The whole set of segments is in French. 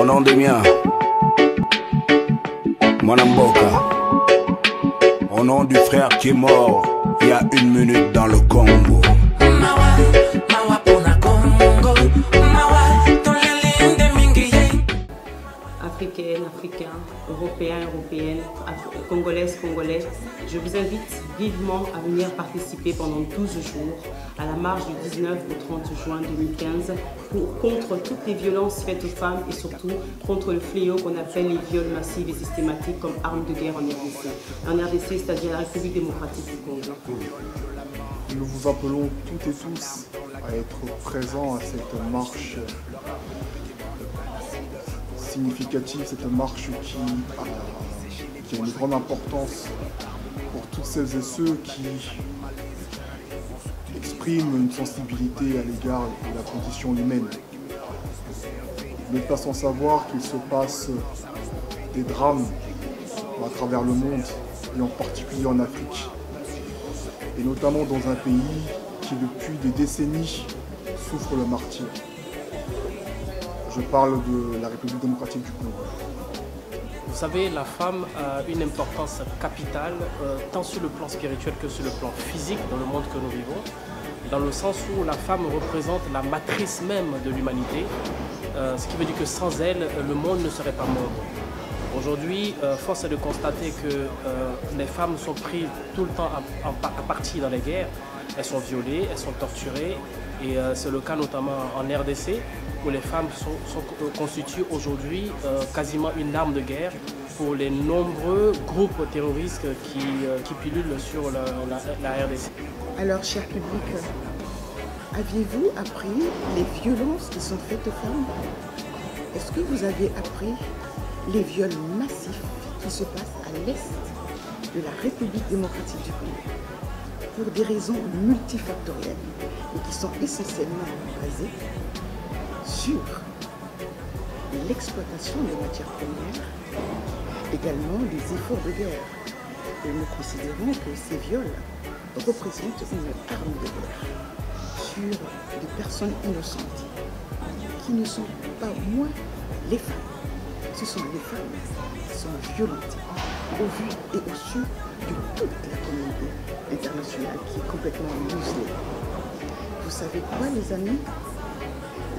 Au nom des miens, Mwanamboka. Au nom du frère qui est mort il y a 1 minute dans le Congo. Africaines, Africains, Européens, Européennes, Congolaises, Congolais, je vous invite vivement à venir participer pendant 12 jours à la marche du 19 au 30 juin 2015 contre toutes les violences faites aux femmes et surtout contre le fléau qu'on appelle les viols massifs et systématiques comme armes de guerre en RDC. En RDC, c'est-à-dire la République démocratique du Congo. Nous vous appelons toutes et tous à être présents à cette marche significative, cette marche qui a une grande importance pour toutes celles et ceux qui expriment une sensibilité à l'égard de la condition humaine. Vous n'êtes pas sans savoir qu'il se passe des drames à travers le monde, et en particulier en Afrique, et notamment dans un pays qui depuis des décennies souffre le martyre. Je parle de la République démocratique du Congo. Vous savez, la femme a une importance capitale, tant sur le plan spirituel que sur le plan physique dans le monde que nous vivons, dans le sens où la femme représente la matrice même de l'humanité, ce qui veut dire que sans elle, le monde ne serait pas monde. Aujourd'hui, force est de constater que les femmes sont prises tout le temps à partie dans les guerres. Elles sont violées, elles sont torturées, et c'est le cas notamment en RDC, où les femmes constituent aujourd'hui quasiment une arme de guerre pour les nombreux groupes terroristes qui pullulent sur la RDC. Alors, cher public, aviez-vous appris les violences qui sont faites aux femmes? Est-ce que vous avez appris les viols massifs qui se passent à l'est de la République démocratique du Congo pour des raisons multifactorielles et qui sont essentiellement basées sur l'exploitation des matières premières, également des efforts de guerre. Et nous considérons que ces viols représentent une arme de guerre sur des personnes innocentes qui ne sont pas moins les femmes. Ce sont les femmes qui sont violentées au vu et au su de toute la communauté internationale qui est complètement muselée. Vous savez quoi, les amis?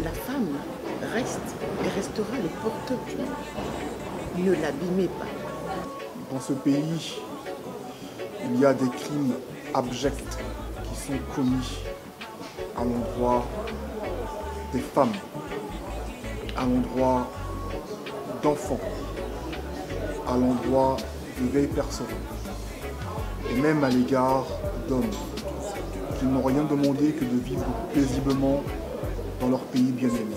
La femme reste et restera le porteur du monde. Ne l'abîmez pas. Dans ce pays, il y a des crimes abjects qui sont commis à l'endroit des femmes, à l'endroit d'enfants, à l'endroit de vieilles personnes, et même à l'égard d'hommes qui n'ont rien demandé que de vivre paisiblement dans leur pays bien-aimé.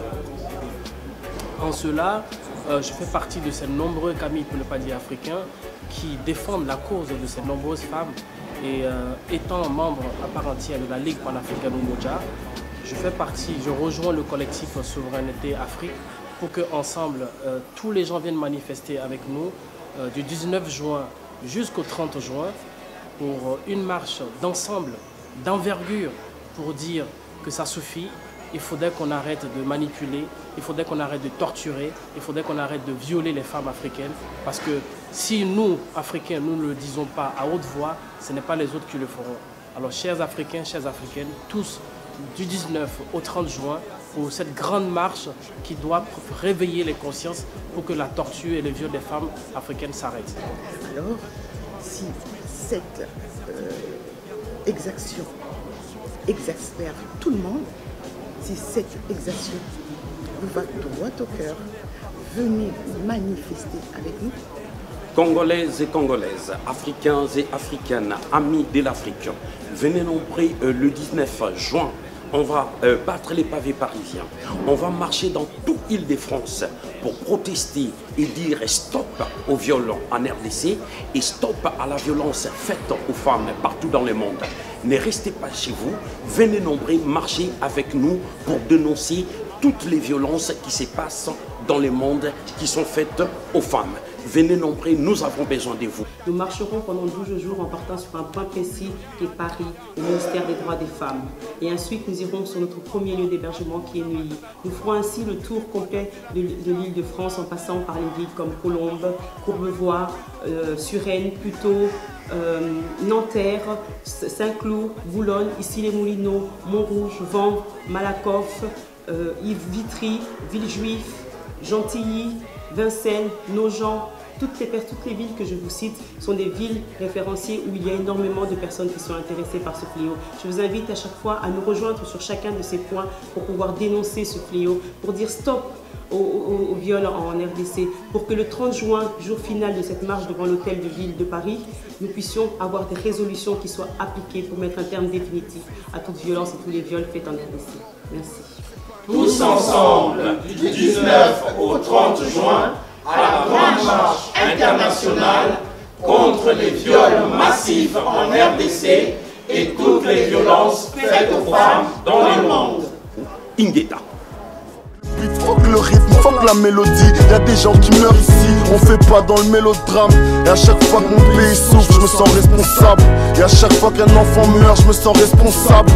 En cela, je fais partie de ces nombreux camis, pour ne pas dire africains, qui défendent la cause de ces nombreuses femmes. Et étant membre à part entière de la Ligue panafricaine Umoja, je rejoins le collectif Souveraineté Afrique pour que ensemble tous les gens viennent manifester avec nous du 19 juin jusqu'au 30 juin pour une marche d'ensemble, d'envergure, pour dire que ça suffit. Il faudrait qu'on arrête de manipuler, il faudrait qu'on arrête de torturer, il faudrait qu'on arrête de violer les femmes africaines. Parce que si nous, Africains, nous ne le disons pas à haute voix, ce n'est pas les autres qui le feront. Alors, chers Africains, chères Africaines, tous, du 19 au 30 juin, pour cette grande marche qui doit réveiller les consciences pour que la torture et le viol des femmes africaines s'arrêtent. Alors, si cette exaction exaspère tout le monde, si cette exaction vous va droit au cœur, venez manifester avec nous. Congolaises et Congolaises, Africains et Africaines, amis de l'Afrique, venez nombreux le 19 juin. On va battre les pavés parisiens. On va marcher dans toute l'Île-de-France pour protester et dire stop aux viols en RDC et stop à la violence faite aux femmes partout dans le monde. Ne restez pas chez vous, venez nombreux marcher avec nous pour dénoncer toutes les violences qui se passent dans le monde qui sont faites aux femmes. venez nombreux, nous avons besoin de vous. Nous marcherons pendant 12 jours en partant sur un point précis qui est Paris, le ministère des droits des femmes. Et ensuite, nous irons sur notre premier lieu d'hébergement qui est Neuilly. Nous ferons ainsi le tour complet de l'île de France en passant par les villes comme Colombes, Courbevoie, Suresnes, Puteaux, Nanterre, Saint-Cloud, Boulogne, Issy-les-Moulineaux, Montrouge, Vanves, Malakoff, Vitry, Villejuif, Gentilly, Vincennes, Nogent. Toutes les villes que je vous cite sont des villes référenciées où il y a énormément de personnes qui sont intéressées par ce fléau. Je vous invite à chaque fois à nous rejoindre sur chacun de ces points pour pouvoir dénoncer ce fléau, pour dire stop au viol en RDC, pour que le 30 juin, jour final de cette marche devant l'hôtel de ville de Paris, nous puissions avoir des résolutions qui soient appliquées pour mettre un terme définitif à toute violence et tous les viols faits en RDC. Merci. Tous ensemble, du 19 au 30 juin, à la grande marche internationale contre les viols massifs en RDC et toutes les violences faites aux femmes dans le monde. Ingeta. Fuck le rythme, fuck la mélodie. Y'a des gens qui meurent ici, on fait pas dans le mélodrame. Et à chaque fois que mon pays souffre, je me sens responsable. Et à chaque fois qu'un enfant meurt, je me sens responsable.